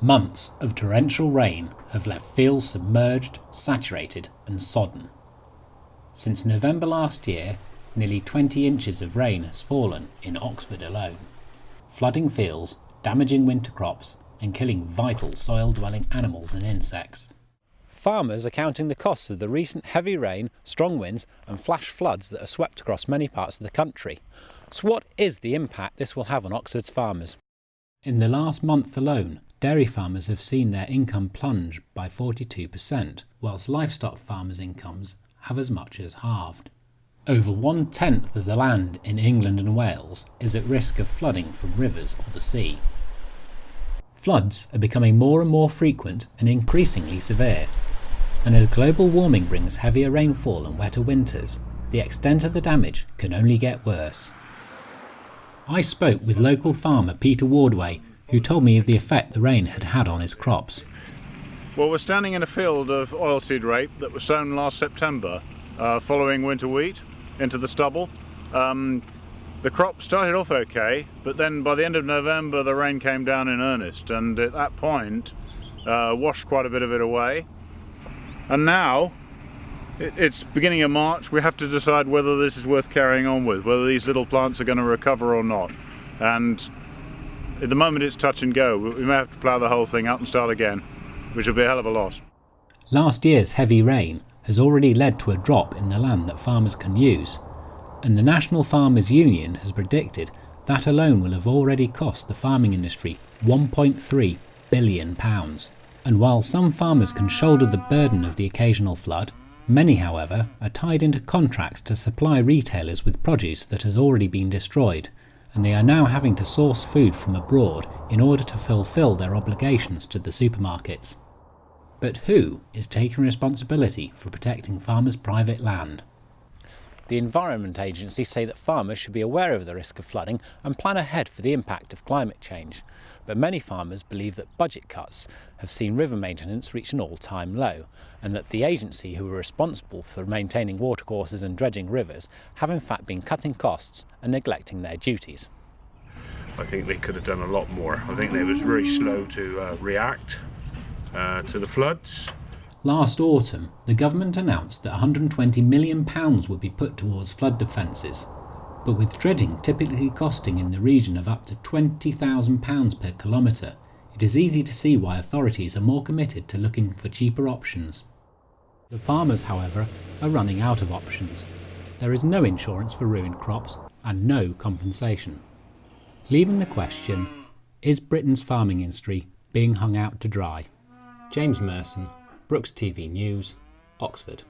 Months of torrential rain have left fields submerged, saturated and sodden. Since November last year, nearly 20 inches of rain has fallen in Oxford alone, flooding fields, damaging winter crops and killing vital soil-dwelling animals and insects. Farmers are counting the costs of the recent heavy rain, strong winds and flash floods that have swept across many parts of the country. So what is the impact this will have on Oxford's farmers? In the last month alone, dairy farmers have seen their income plunge by 42%, whilst livestock farmers' incomes have as much as halved. Over 1/10 of the land in England and Wales is at risk of flooding from rivers or the sea. Floods are becoming more and more frequent and increasingly severe, and as global warming brings heavier rainfall and wetter winters, the extent of the damage can only get worse. I spoke with local farmer Peter Wardway, who told me of the effect the rain had had on his crops. Well, we're standing in a field of oilseed rape that was sown last September following winter wheat into the stubble. The crop started off okay, but then by the end of November the rain came down in earnest, and at that point washed quite a bit of it away. And now it's beginning of March. We have to decide whether this is worth carrying on with, whether these little plants are going to recover or not. And at the moment it's touch and go. We may have to plough the whole thing up and start again, which will be a hell of a loss. Last year's heavy rain has already led to a drop in the land that farmers can use, and the National Farmers Union has predicted that alone will have already cost the farming industry £1.3 billion. And while some farmers can shoulder the burden of the occasional flood, many, however, are tied into contracts to supply retailers with produce that has already been destroyed, and they are now having to source food from abroad in order to fulfil their obligations to the supermarkets. But who is taking responsibility for protecting farmers' private land? The Environment Agency say that farmers should be aware of the risk of flooding and plan ahead for the impact of climate change. But many farmers believe that budget cuts have seen river maintenance reach an all-time low, and that the agency who are responsible for maintaining watercourses and dredging rivers have in fact been cutting costs and neglecting their duties. I think they could have done a lot more. I think they was very slow to react to the floods. Last autumn, the government announced that £120 million would be put towards flood defences, but with dredging typically costing in the region of up to £20,000 per kilometre, it is easy to see why authorities are more committed to looking for cheaper options. The farmers, however, are running out of options. There is no insurance for ruined crops and no compensation, leaving the question, is Britain's farming industry being hung out to dry? James Merson, Brookes TV News, Oxford.